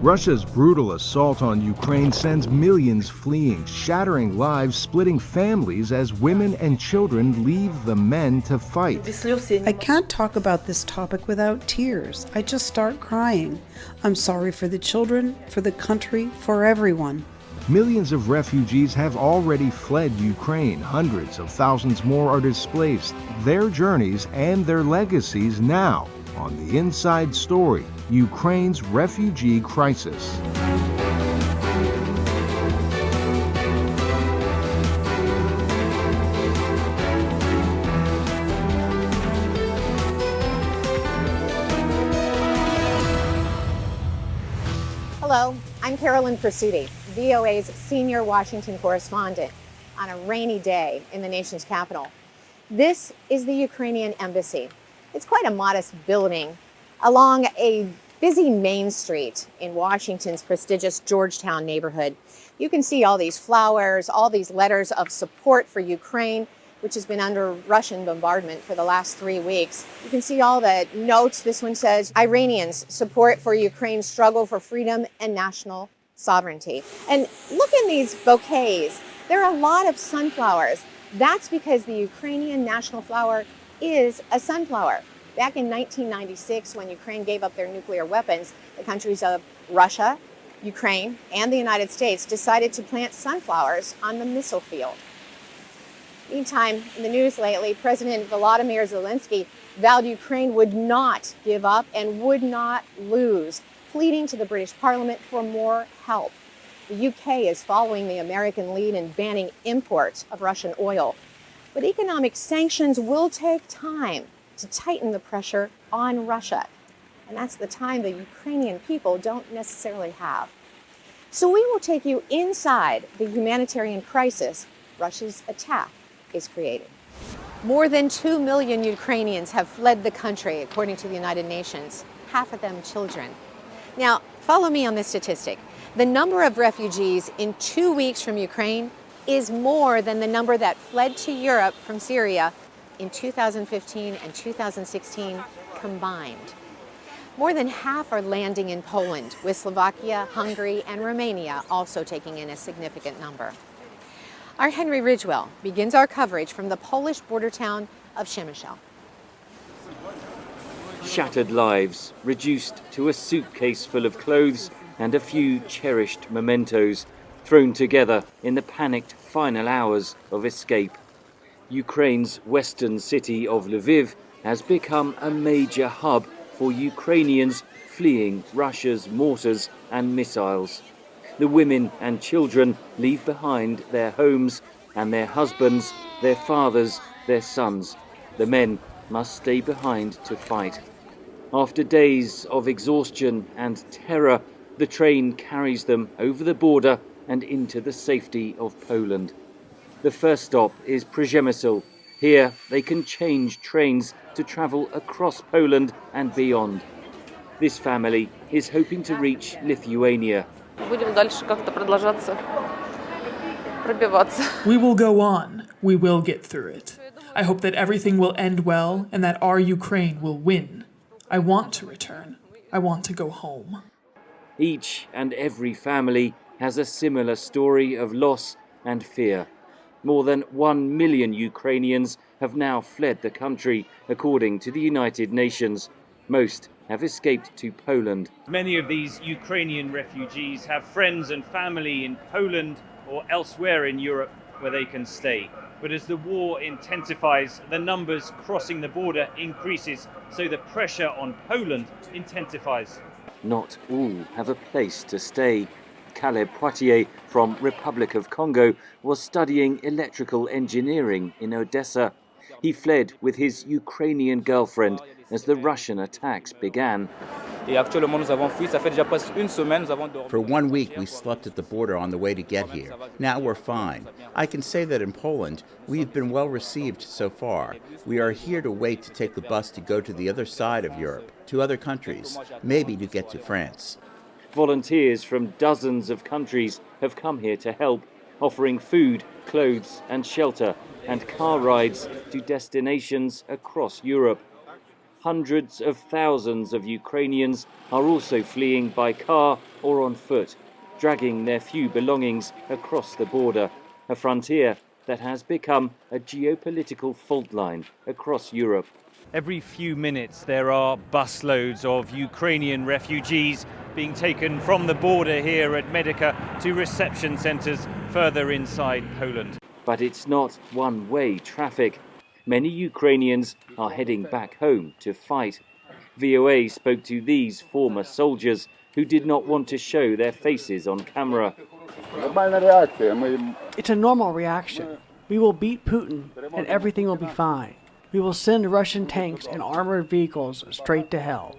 Russia's brutal assault on Ukraine sends millions fleeing, shattering lives, splitting families as women and children leave the men to fight. I can't talk about this topic without tears. I just start crying. I'm sorry for the children, for the country, for everyone. Millions of refugees have already fled Ukraine. Hundreds of thousands more are displaced. Their journeys and their legacies now on The Inside Story, Ukraine's refugee crisis. Hello, I'm Carolyn Pursuti, VOA's senior Washington correspondent on a rainy day in the nation's capital. This is the Ukrainian Embassy. It's quite a modest building along a busy main street in Washington's prestigious Georgetown neighborhood. You can see all these flowers, all these letters of support for Ukraine, which has been under Russian bombardment for the last 3 weeks. You can see all the notes. This one says, Iranians support for Ukraine's struggle for freedom and national sovereignty. And look in these bouquets. There are a lot of sunflowers. That's because the Ukrainian national flower is a sunflower. Back in 1996, when Ukraine gave up their nuclear weapons, the countries of Russia, Ukraine, and the United States decided to plant sunflowers on the missile field. Meantime, in the news lately, President Volodymyr Zelensky vowed Ukraine would not give up and would not lose, pleading to the British Parliament for more help. The UK is following the American lead in banning imports of Russian oil. But economic sanctions will take time to tighten the pressure on Russia. And that's the time the Ukrainian people don't necessarily have. So we will take you inside the humanitarian crisis Russia's attack is creating. More than 2 million Ukrainians have fled the country, according to the United Nations, half of them children. Now, follow me on this statistic. The number of refugees in 2 weeks from Ukraine is more than the number that fled to Europe from Syria in 2015 and 2016 combined. More than half are landing in Poland, with Slovakia, Hungary, and Romania also taking in a significant number. Our Henry Ridgewell begins our coverage from the Polish border town of Przemysl. Shattered lives, reduced to a suitcase full of clothes and a few cherished mementos, thrown together in the panicked final hours of escape. Ukraine's western city of Lviv has become a major hub for Ukrainians fleeing Russia's mortars and missiles. The women and children leave behind their homes and their husbands, their fathers, their sons. The men must stay behind to fight. After days of exhaustion and terror, the train carries them over the border and into the safety of Poland. The first stop is Przemysl. Here they can change trains to travel across Poland and beyond. This family is hoping to reach Lithuania. We will go on. We will get through it. I hope that everything will end well and that our Ukraine will win. I want to return. I want to go home. Each and every family has a similar story of loss and fear. More than 1 million Ukrainians have now fled the country, according to the United Nations. Most have escaped to Poland. Many of these Ukrainian refugees have friends and family in Poland or elsewhere in Europe where they can stay. But as the war intensifies, the numbers crossing the border increases, so the pressure on Poland intensifies. Not all have a place to stay. Caleb Poitier from Republic of Congo was studying electrical engineering in Odessa. He fled with his Ukrainian girlfriend as the Russian attacks began. For 1 week, we slept at the border on the way to get here. Now we're fine. I can say that in Poland, we've been well received so far. We are here to wait to take the bus to go to the other side of Europe, to other countries, maybe to get to France. Volunteers from dozens of countries have come here to help, offering food, clothes and shelter, and car rides to destinations across Europe. hundreds of thousands of Ukrainians are also fleeing by car or on foot, dragging their few belongings across the border, a frontier that has become a geopolitical fault line across Europe. Every few minutes there are busloads of Ukrainian refugees being taken from the border here at Medica to reception centres further inside Poland. But it's not one-way traffic. Many Ukrainians are heading back home to fight. VOA spoke to these former soldiers who did not want to show their faces on camera. It's a normal reaction. We will beat Putin and everything will be fine. We will send Russian tanks and armored vehicles straight to hell.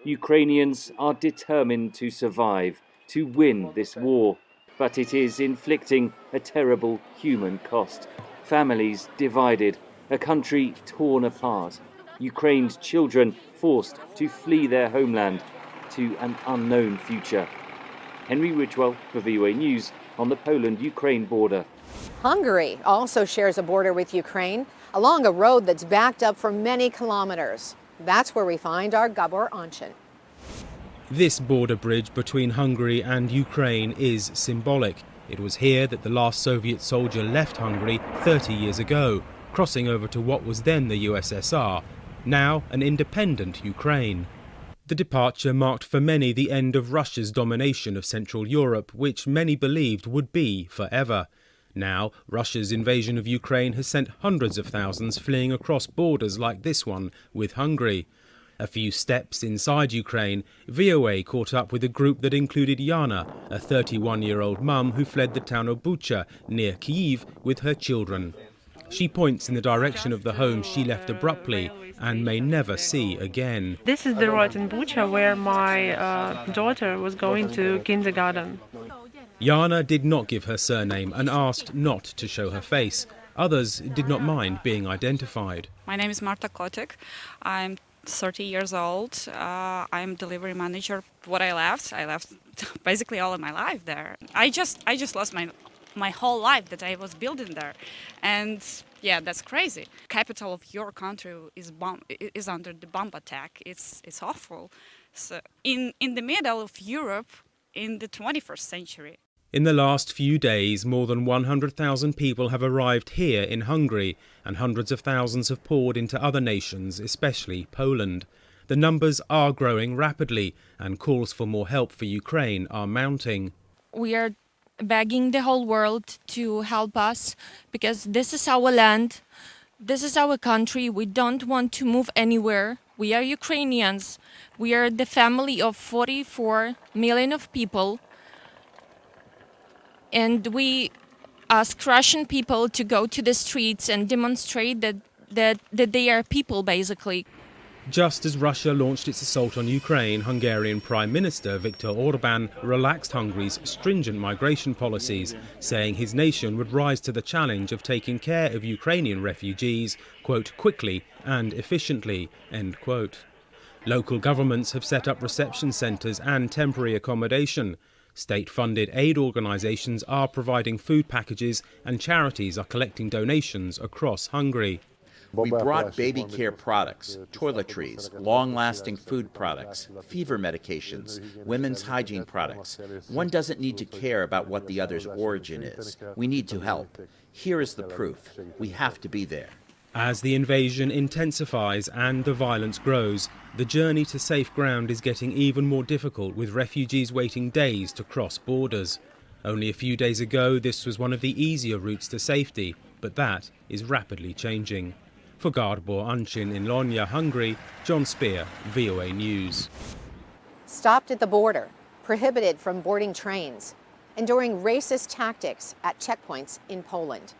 Ukrainians are determined to survive, to win this war. But it is inflicting a terrible human cost. Families divided, a country torn apart, Ukraine's children forced to flee their homeland to an unknown future. Henry Ridgewell for VOA News on the Poland-Ukraine border. Hungary also shares a border with Ukraine along a road that's backed up for many kilometers. That's where we find our Gabor Anchin. This border bridge between Hungary and Ukraine is symbolic. It was here that the last Soviet soldier left Hungary 30 years ago, crossing over to what was then the USSR, now an independent Ukraine. The departure marked for many the end of Russia's domination of Central Europe, which many believed would be forever. Now, Russia's invasion of Ukraine has sent hundreds of thousands fleeing across borders like this one with Hungary. A few steps inside Ukraine, VOA caught up with a group that included Yana, a 31-year-old mum who fled the town of Bucha near Kyiv with her children. She points in the direction of the home she left abruptly and may never see again. This is the road in Bucha where my daughter was going to kindergarten. Yana did not give her surname and asked not to show her face. Others did not mind being identified. My name is Marta Kotek. I'm 30 years old. I'm delivery manager. What I left basically all of my life there. I just lost my whole life that I was building there, and yeah, that's crazy. Capital of your country is under the bomb attack. It's awful. So in the middle of Europe in the 21st century. In the last few days, more than 100,000 people have arrived here in Hungary, and hundreds of thousands have poured into other nations, especially Poland. The numbers are growing rapidly, and calls for more help for Ukraine are mounting. We are begging the whole world to help us, because this is our land, this is our country. We don't want to move anywhere. We are Ukrainians. We are the family of 44 million of people. And we ask Russian people to go to the streets and demonstrate that they are people, basically. Just as Russia launched its assault on Ukraine, Hungarian Prime Minister Viktor Orban relaxed Hungary's stringent migration policies, saying his nation would rise to the challenge of taking care of Ukrainian refugees, quote, quickly and efficiently, end quote. Local governments have set up reception centres and temporary accommodation. State-funded aid organisations are providing food packages and charities are collecting donations across Hungary. We brought baby care products, toiletries, long-lasting food products, fever medications, women's hygiene products. One doesn't need to care about what the other's origin is. We need to help. Here is the proof. We have to be there. As the invasion intensifies and the violence grows, the journey to safe ground is getting even more difficult, with refugees waiting days to cross borders. Only a few days ago, this was one of the easier routes to safety, but that is rapidly changing. For Gabor Anchin in Lonya, Hungary, John Spear, VOA News. Stopped at the border, prohibited from boarding trains, enduring racist tactics at checkpoints in Poland.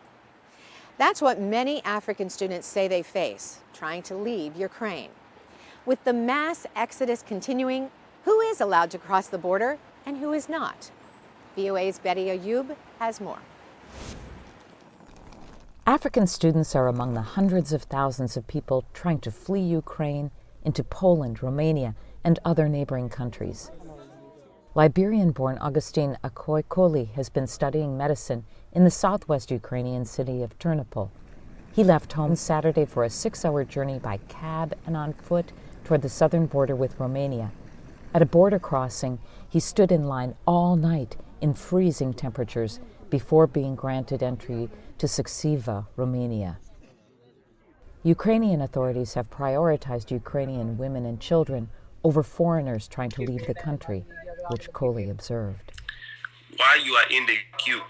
That's what many African students say they face trying to leave Ukraine. With the mass exodus continuing, who is allowed to cross the border and who is not? VOA's Betty Ayoub has more. African students are among the hundreds of thousands of people trying to flee Ukraine into Poland, Romania, and other neighboring countries. Liberian-born Augustine Akoikouli has been studying medicine in the southwest Ukrainian city of Ternopil. He left home Saturday for a 6-hour journey by cab and on foot toward the southern border with Romania. At a border crossing, he stood in line all night in freezing temperatures before being granted entry to Suceava, Romania. Ukrainian authorities have prioritized Ukrainian women and children over foreigners trying to leave the country, which Akoikouli observed. While you are in the queue,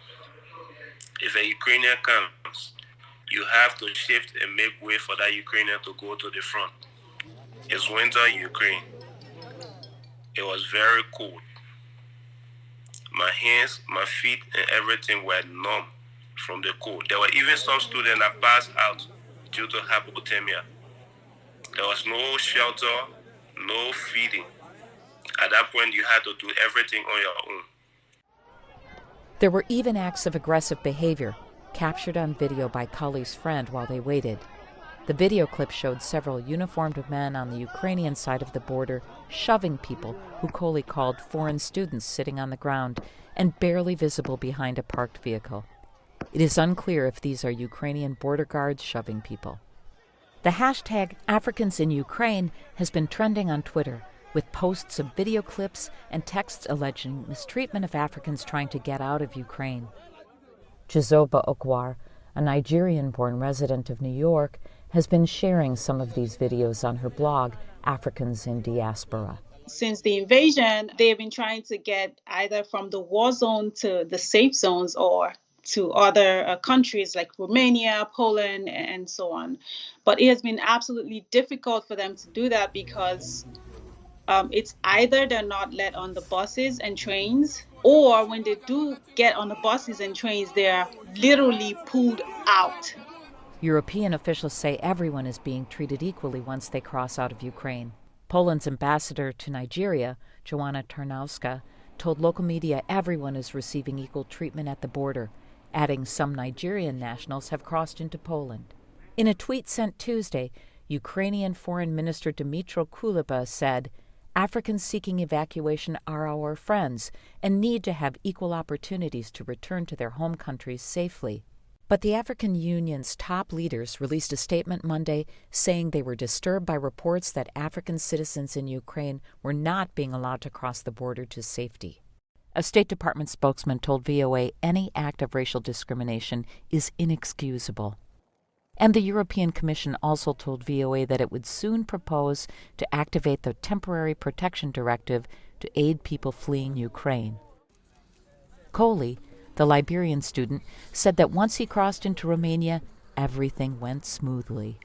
if a Ukrainian comes, you have to shift and make way for that Ukrainian to go to the front. It's winter in Ukraine. It was very cold. My hands, my feet, and everything were numb from the cold. There were even some students that passed out due to hypothermia. There was no shelter, no feeding. At that point, you had to do everything on your own. There were even acts of aggressive behavior captured on video by Akoikouli's friend while they waited. The video clip showed several uniformed men on the Ukrainian side of the border shoving people who Akoikouli called foreign students sitting on the ground and barely visible behind a parked vehicle. It is unclear if these are Ukrainian border guards shoving people. The hashtag Africans in Ukraine has been trending on Twitter, with posts of video clips and texts alleging mistreatment of Africans trying to get out of Ukraine. Chizoba Okwar, a Nigerian-born resident of New York, has been sharing some of these videos on her blog, Africans in Diaspora. Since the invasion, they've been trying to get either from the war zone to the safe zones or to other countries like Romania, Poland, and so on. But it has been absolutely difficult for them to do that because it's either they're not let on the buses and trains, or when they do get on the buses and trains, they're literally pulled out. European officials say everyone is being treated equally once they cross out of Ukraine. Poland's ambassador to Nigeria, Joanna Tarnowska, told local media everyone is receiving equal treatment at the border, adding some Nigerian nationals have crossed into Poland. In a tweet sent Tuesday, Ukrainian Foreign Minister Dmytro Kuleba said, "Africans seeking evacuation are our friends and need to have equal opportunities to return to their home countries safely." But the African Union's top leaders released a statement Monday saying they were disturbed by reports that African citizens in Ukraine were not being allowed to cross the border to safety. A State Department spokesman told VOA any act of racial discrimination is inexcusable. And the European Commission also told VOA that it would soon propose to activate the Temporary Protection Directive to aid people fleeing Ukraine. Akoikouli, the Liberian student, said that once he crossed into Romania, everything went smoothly.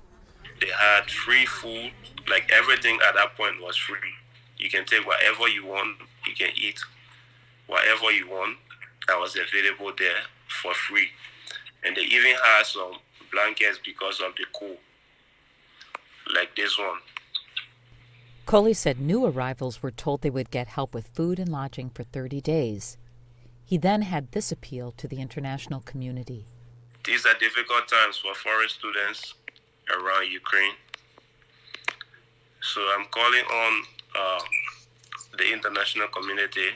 They had free food, like everything at that point was free. You can take whatever you want, you can eat whatever you want that was available there for free. And they even had some blankets because of the cold, like this one. Akoikouli said new arrivals were told they would get help with food and lodging for 30 days. He then had this appeal to the international community. These are difficult times for foreign students around Ukraine. So I'm calling on the international community,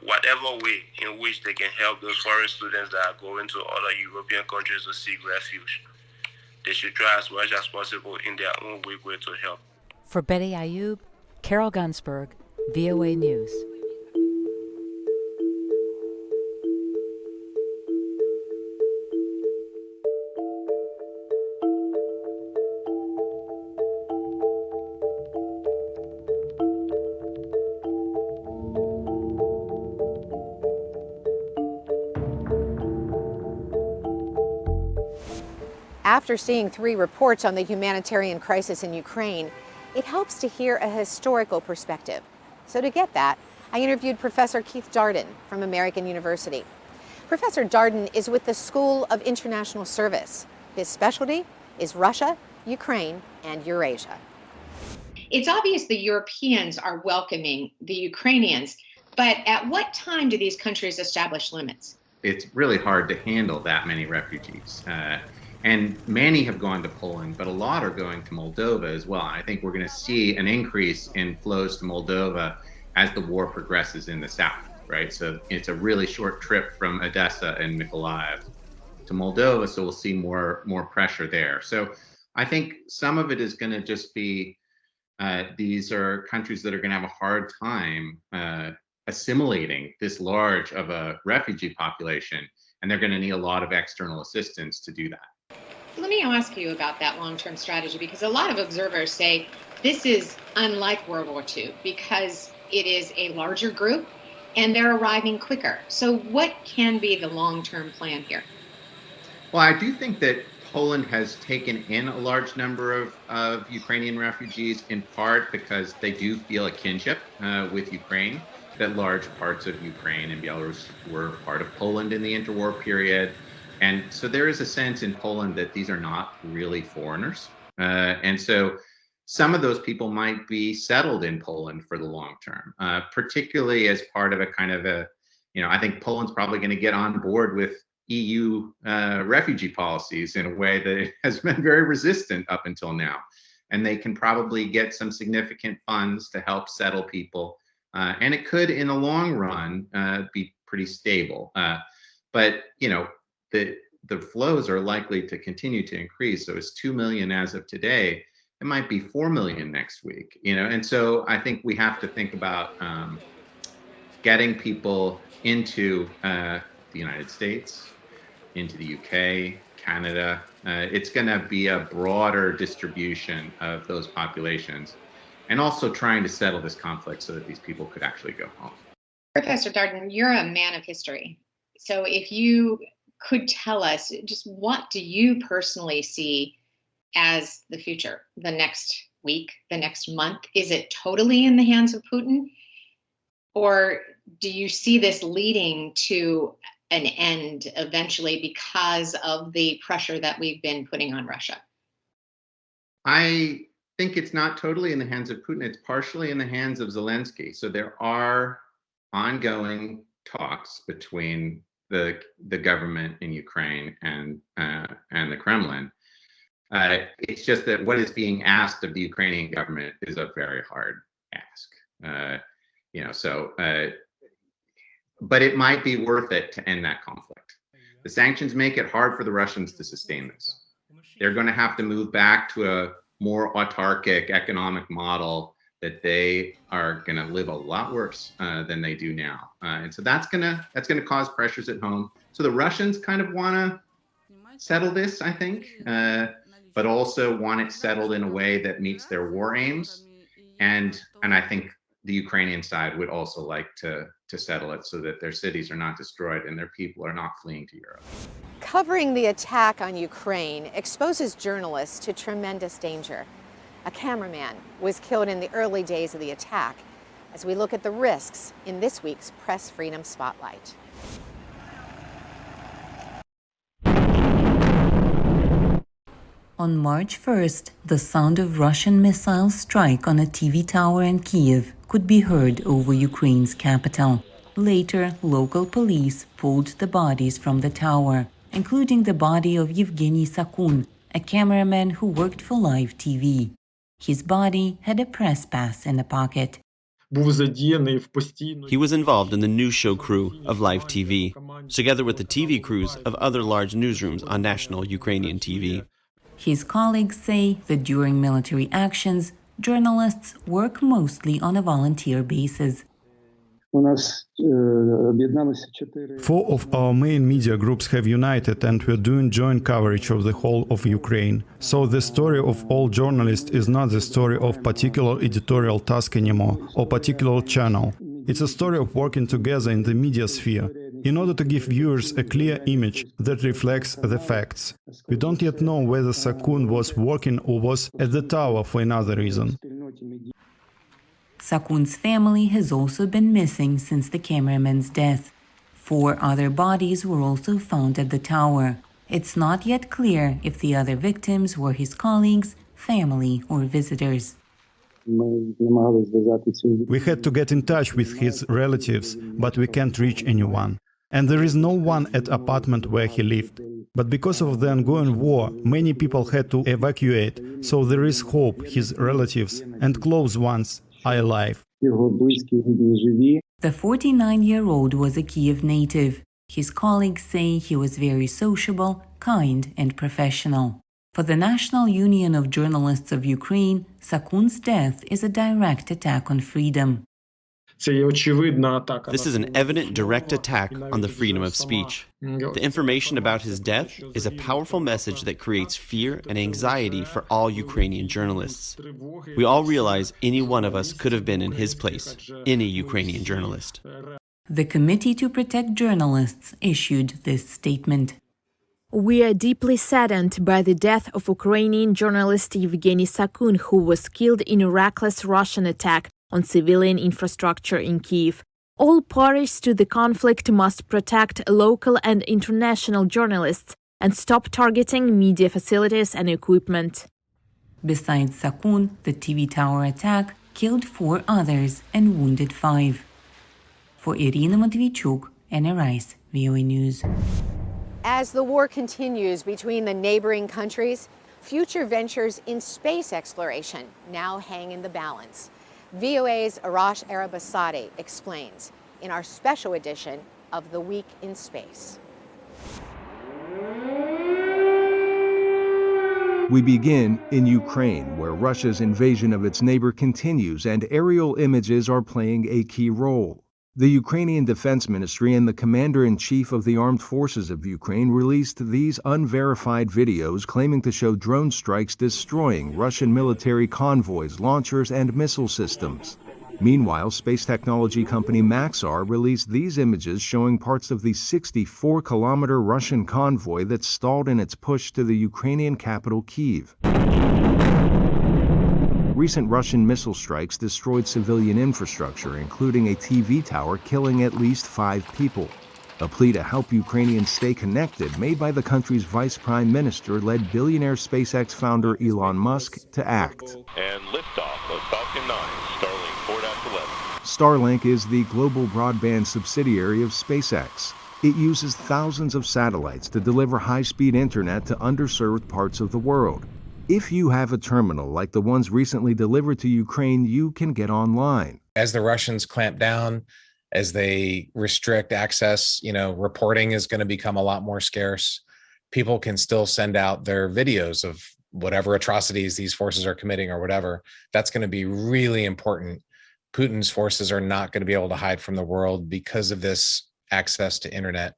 whatever way in which they can help those foreign students that are going to other European countries to seek refuge. They should try as much as possible in their own way to help. For Betty Ayoub, Carol Gunsberg, VOA News. After seeing 3 reports on the humanitarian crisis in Ukraine, it helps to hear a historical perspective. So to get that, I interviewed Professor Keith Darden from American University. Professor Darden is with the School of International Service. His specialty is Russia, Ukraine, and Eurasia. It's obvious the Europeans are welcoming the Ukrainians, but at what time do these countries establish limits? It's really hard to handle that many refugees. And many have gone to Poland, but a lot are going to Moldova as well. I think we're going to see an increase in flows to Moldova as the war progresses in the south, right? So it's a really short trip from Odessa and Mykolaiv. to Moldova, so we'll see more pressure there. So I think some of it is going to just be these are countries that are going to have a hard time assimilating this large of a refugee population, and they're going to need a lot of external assistance to do that. Let me ask you about that long-term strategy, because a lot of observers say this is unlike World War II because it is a larger group and they're arriving quicker. So what can be the long-term plan here? Well, I do think that Poland has taken in a large number of Ukrainian refugees, in part because they do feel a kinship with Ukraine, that large parts of Ukraine and Belarus were part of Poland in the interwar period. And so there is a sense in Poland that these are not really foreigners. And so some of those people might be settled in Poland for the long term, particularly as part of a kind of a, I think Poland's probably going to get on board with EU refugee policies in a way that it has been very resistant up until now. And they can probably get some significant funds to help settle people. And it could, in the long run, be pretty stable. But, the flows are likely to continue to increase. So it's 2 million as of today. It might be 4 million next week, and so I think we have to think about getting people into the United States, into the UK, Canada. It's going to be a broader distribution of those populations, and also trying to settle this conflict so that these people could actually go home. Professor Darden, you're a man of history. So if you could tell us, just what do you personally see as the future, the next week, the next month? Is it totally in the hands of Putin? Or do you see this leading to an end eventually because of the pressure that we've been putting on Russia? I think it's not totally in the hands of Putin. It's partially in the hands of Zelensky. So there are ongoing talks between the government in Ukraine and the Kremlin. It's just that what is being asked of the Ukrainian government is a very hard ask. But it might be worth it to end that conflict. The sanctions make it hard for the Russians to sustain this. They're going to have to move back to a more autarkic economic model that they are going to live a lot worse than they do now. And so that's going to cause pressures at home. So the Russians kind of want to settle this, I think, but also want it settled in a way that meets their war aims. And I think the Ukrainian side would also like to settle it so that their cities are not destroyed and their people are not fleeing to Europe. Covering the attack on Ukraine exposes journalists to tremendous danger. A cameraman was killed in the early days of the attack, as we look at the risks in this week's Press Freedom Spotlight. On March 1st, the sound of Russian missile strike on a TV tower in Kiev could be heard over Ukraine's capital. Later, local police pulled the bodies from the tower, including the body of Yevgeny Sakun, a cameraman who worked for Live TV. His body had a press pass in a pocket. He was involved in the news show crew of Live TV, together with the TV crews of other large newsrooms on national Ukrainian TV. His colleagues say that during military actions, journalists work mostly on a volunteer basis. 4 of our main media groups have united and we're doing joint coverage of the whole of Ukraine. So the story of all journalists is not the story of particular editorial task anymore or particular channel. It's a story of working together in the media sphere in order to give viewers a clear image that reflects the facts. We don't yet know whether Sakun was working or was at the tower for another reason. Sakun's family has also been missing since the cameraman's death. 4 other bodies were also found at the tower. It's not yet clear if the other victims were his colleagues, family, or visitors. We had to get in touch with his relatives, but we can't reach anyone. And there is no one at apartment where he lived. But because of the ongoing war, many people had to evacuate, so there is hope his relatives and close ones are alive. The 49-year-old was a Kiev native. His colleagues say he was very sociable, kind, and professional. For the National Union of Journalists of Ukraine, Sakun's death is a direct attack on freedom. This is an evident direct attack on the freedom of speech. The information about his death is a powerful message that creates fear and anxiety for all Ukrainian journalists. We all realize any one of us could have been in his place, any Ukrainian journalist. The Committee to Protect Journalists issued this statement. We are deeply saddened by the death of Ukrainian journalist Yevgeny Sakun, who was killed in a reckless Russian attack on civilian infrastructure in Kyiv. All parties to the conflict must protect local and international journalists and stop targeting media facilities and equipment. Besides Sakun, the TV tower attack killed 4 others and wounded 5. For Irina Matvichuk, Anna Rice, VOA News. As the war continues between the neighboring countries, future ventures in space exploration now hang in the balance. VOA's Arash Arabasadi explains in our special edition of The Week in Space. We begin in Ukraine, where Russia's invasion of its neighbor continues and aerial images are playing a key role. The Ukrainian Defense Ministry and the Commander-in-Chief of the Armed Forces of Ukraine released these unverified videos claiming to show drone strikes destroying Russian military convoys, launchers, and missile systems. Meanwhile, space technology company Maxar released these images showing parts of the 64-kilometer Russian convoy that stalled in its push to the Ukrainian capital, Kyiv. Recent Russian missile strikes destroyed civilian infrastructure, including a TV tower, killing at least 5 people. A plea to help Ukrainians stay connected made by the country's vice prime minister led billionaire SpaceX founder Elon Musk to act. And liftoff of Falcon 9, Starlink 4.11. Starlink is the global broadband subsidiary of SpaceX. It uses thousands of satellites to deliver high-speed internet to underserved parts of the world. If you have a terminal like the ones recently delivered to Ukraine, you can get online. As the Russians clamp down, as they restrict access, reporting is going to become a lot more scarce. People can still send out their videos of whatever atrocities these forces are committing or whatever. That's going to be really important. Putin's forces are not going to be able to hide from the world because of this access to internet.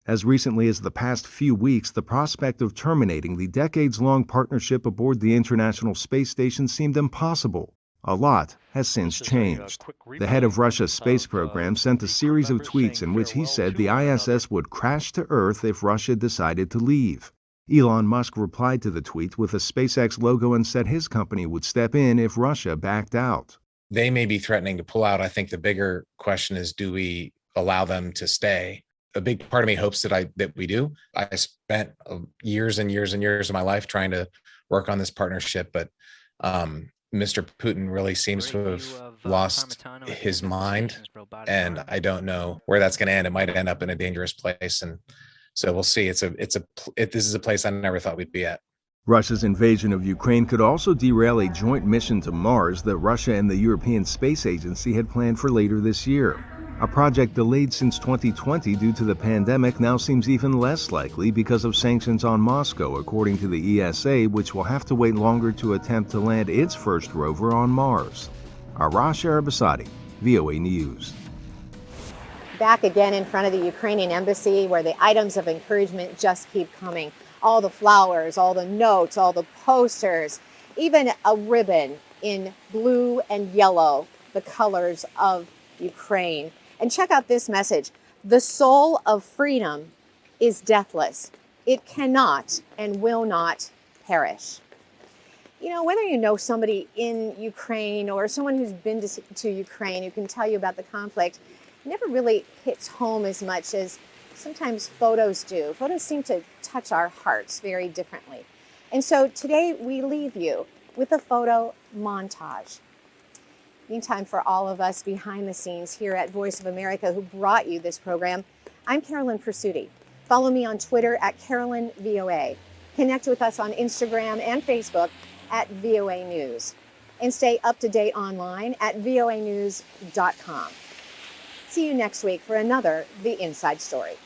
As recently as the past few weeks, the prospect of terminating the decades-long partnership aboard the International Space Station seemed impossible. A lot has since changed. The head of Russia's space program sent a series of tweets in which he said the ISS would crash to Earth if Russia decided to leave. Elon Musk replied to the tweet with a SpaceX logo and said his company would step in if Russia backed out. They may be threatening to pull out. I think the bigger question is, do we allow them to stay? A big part of me hopes that we do. I spent years and years and years of my life trying to work on this partnership, but Mr. Putin really seems to have lost his mind, and I don't know where that's going to end. It might end up in a dangerous place, and so we'll see. This is a place I never thought we'd be at. Russia's invasion of Ukraine could also derail a joint mission to Mars that Russia and the European Space Agency had planned for later this year. A project delayed since 2020 due to the pandemic now seems even less likely because of sanctions on Moscow, according to the ESA, which will have to wait longer to attempt to land its first rover on Mars. Arash Arabasadi, VOA News. Back again in front of the Ukrainian Embassy, where the items of encouragement just keep coming. All the flowers, all the notes, all the posters, even a ribbon in blue and yellow, the colors of Ukraine. And check out this message. The soul of freedom is deathless. It cannot and will not perish. Whether you know somebody in Ukraine or someone who's been to Ukraine who can tell you about the conflict, it never really hits home as much as sometimes photos do. Photos seem to touch our hearts very differently. And so today we leave you with a photo montage. Meantime, for all of us behind the scenes here at Voice of America who brought you this program, I'm Carolyn Pursuti. Follow me on Twitter at CarolynVOA. Connect with us on Instagram and Facebook at VOA News. And stay up to date online at voanews.com. See you next week for another The Inside Story.